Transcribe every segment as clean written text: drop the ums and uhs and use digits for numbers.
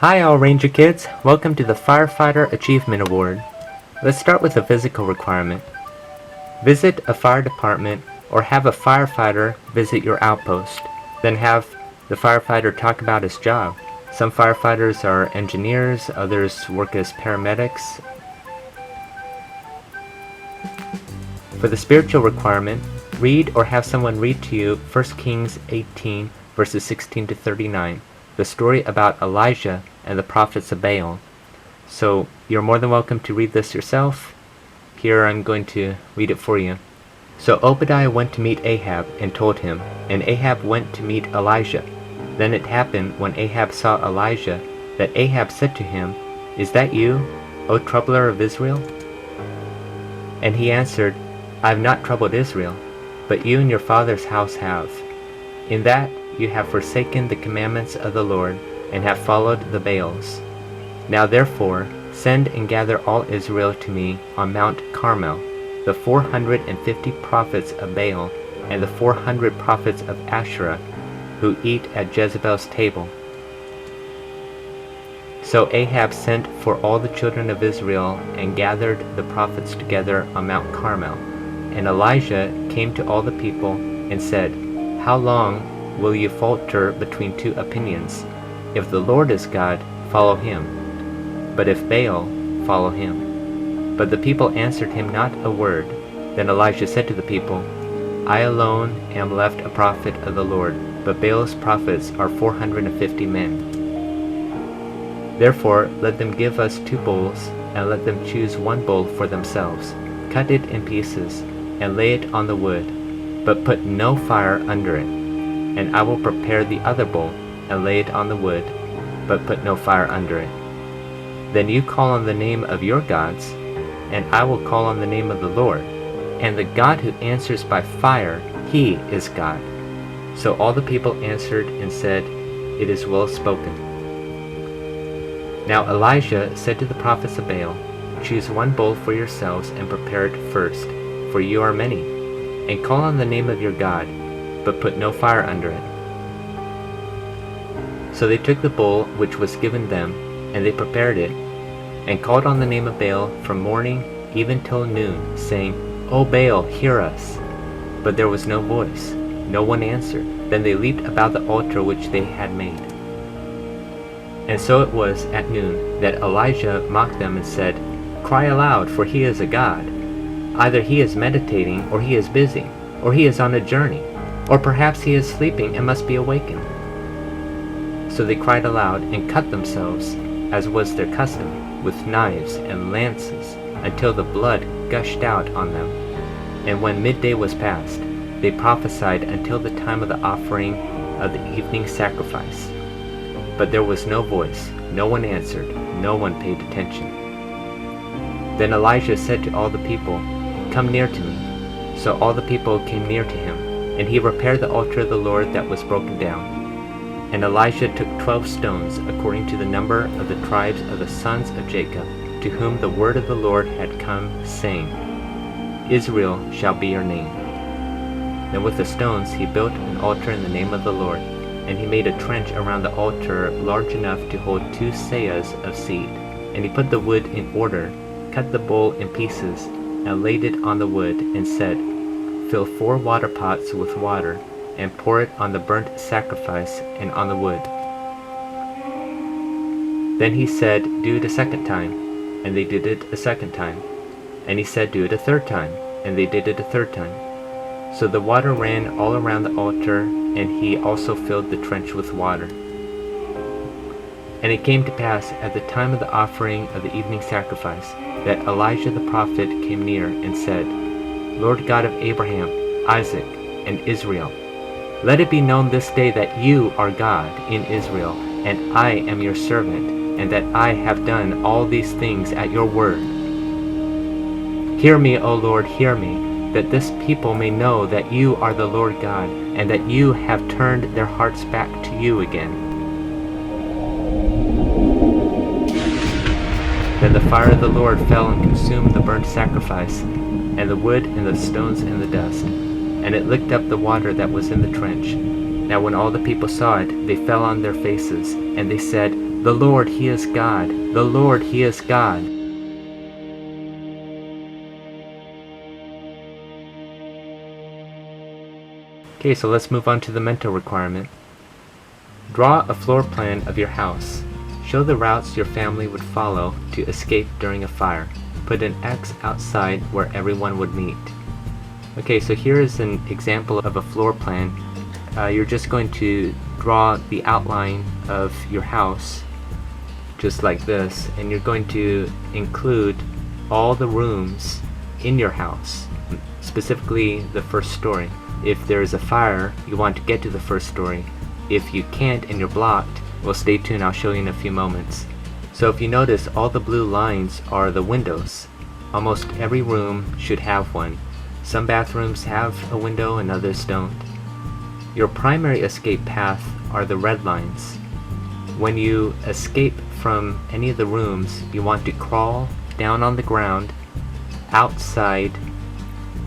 Hi all Ranger kids, welcome to the Firefighter Achievement Award. Let's start with a physical requirement. Visit a fire department or have a firefighter visit your outpost. Then have the firefighter talk about his job. Some firefighters are engineers, others work as paramedics. For the spiritual requirement, read or have someone read to you 1 Kings 18 verses 16 to 39. The story about Elijah and the prophets of Baal. So you're more than welcome to read this yourself. Here I'm going to read it for you. So Obadiah went to meet Ahab and told him, and Ahab went to meet Elijah. Then it happened when Ahab saw Elijah that Ahab said to him, "Is that you, O troubler of Israel?" And he answered, "I have not troubled Israel, but you and your father's house have. In that you have forsaken the commandments of the Lord, and have followed the Baals. Now therefore send and gather all Israel to me on Mount Carmel, the 450 prophets of Baal, and the 400 prophets of Asherah, who eat at Jezebel's table." So Ahab sent for all the children of Israel, and gathered the prophets together on Mount Carmel. And Elijah came to all the people, and said, "How long will you falter between two opinions? If the Lord is God, follow him. But if Baal, follow him." But the people answered him not a word. Then Elijah said to the people, "I alone am left a prophet of the Lord, but Baal's prophets are 450 men. Therefore let them give us 2 bulls, and let them choose 1 bull for themselves. Cut it in pieces, and lay it on the wood, but put no fire under it. And I will prepare the other bull, and lay it on the wood, but put no fire under it. Then you call on the name of your gods, and I will call on the name of the Lord. And the God who answers by fire, he is God." So all the people answered and said, "It is well spoken." Now Elijah said to the prophets of Baal, "Choose 1 bull for yourselves, and prepare it first, for you are many, and call on the name of your God, but put no fire under it." So they took the bull which was given them, and they prepared it, and called on the name of Baal from morning even till noon, saying, "O Baal, hear us." But there was no voice, no one answered. Then they leaped about the altar which they had made. And so it was at noon that Elijah mocked them and said, "Cry aloud, for he is a god. Either he is meditating, or he is busy, or he is on a journey, or perhaps he is sleeping and must be awakened." So they cried aloud, and cut themselves, as was their custom, with knives and lances, until the blood gushed out on them. And when midday was past, they prophesied until the time of the offering of the evening sacrifice. But there was no voice, no one answered, no one paid attention. Then Elijah said to all the people, "Come near to me." So all the people came near to him, and he repaired the altar of the Lord that was broken down. And Elijah took 12 stones, according to the number of the tribes of the sons of Jacob, to whom the word of the Lord had come, saying, "Israel shall be your name." Then with the stones he built an altar in the name of the Lord, and he made a trench around the altar large enough to hold 2 seahs of seed. And he put the wood in order, cut the bull in pieces, and laid it on the wood, and said, "Fill 4 water pots with water, and pour it on the burnt sacrifice and on the wood." Then he said, "Do it a second time," and they did it a second time. And he said, "Do it a third time," and they did it a third time. So the water ran all around the altar, and he also filled the trench with water. And it came to pass at the time of the offering of the evening sacrifice, that Elijah the prophet came near and said, "Lord God of Abraham, Isaac, and Israel, let it be known this day that you are God in Israel, and I am your servant, and that I have done all these things at your word. Hear me, O Lord, hear me, that this people may know that you are the Lord God, and that you have turned their hearts back to you again." Then the fire of the Lord fell and consumed the burnt sacrifice, and the wood, and the stones, and the dust, and it licked up the water that was in the trench. Now when all the people saw it, they fell on their faces, and they said, The Lord, He is God. The Lord, He is God. Okay, so let's move on to the mental requirement. Draw a floor plan of your house. Show the routes your family would follow to escape during a fire. Put an X outside where everyone would meet. Okay, so here is an example of a floor plan. You're just going to draw the outline of your house, just like this, and you're going to include all the rooms in your house, specifically the first story. If there is a fire, you want to get to the first story. If you can't and you're blocked, well, stay tuned, I'll show you in a few moments. So if you notice, all the blue lines are the windows. Almost every room should have one. Some bathrooms have a window and others don't. Your primary escape path are the red lines. When you escape from any of the rooms, you want to crawl down on the ground outside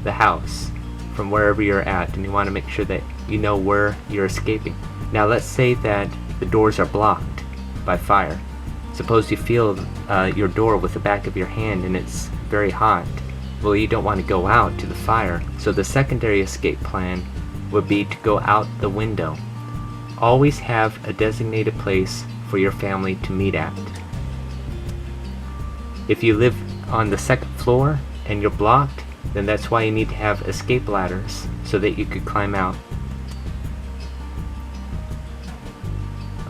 the house from wherever you're at, and you want to make sure that you know where you're escaping. Now let's say that the doors are blocked by fire. Suppose you feel your door with the back of your hand and it's very hot. Well, you don't want to go out to the fire, so the secondary escape plan would be to go out the window. Always have a designated place for your family to meet at. If you live on the second floor and you're blocked, then that's why you need to have escape ladders so that you could climb out.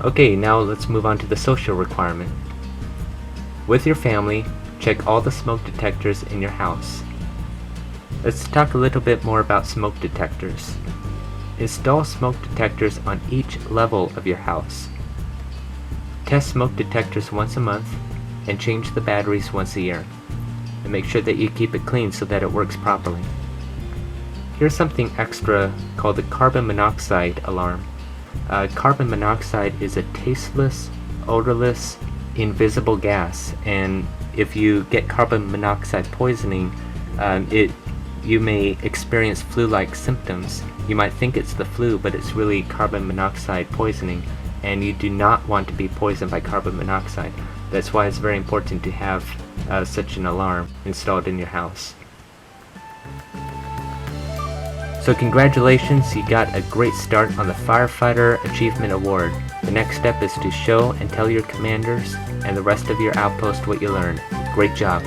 Okay, now let's move on to the social requirement. With your family, check all the smoke detectors in your house. Let's talk a little bit more about smoke detectors. Install smoke detectors on each level of your house. Test smoke detectors once a month and change the batteries once a year. And make sure that you keep it clean so that it works properly. Here's something extra called the carbon monoxide alarm. Carbon monoxide is a tasteless, odorless, invisible gas, and if you get carbon monoxide poisoning, you may experience flu-like symptoms. You might think it's the flu, but it's really carbon monoxide poisoning, and you do not want to be poisoned by carbon monoxide. That's why it's very important to have such an alarm installed in your house. So congratulations, you got a great start on the Firefighter Achievement Award. The next step is to show and tell your commanders and the rest of your outpost what you learned. Great job.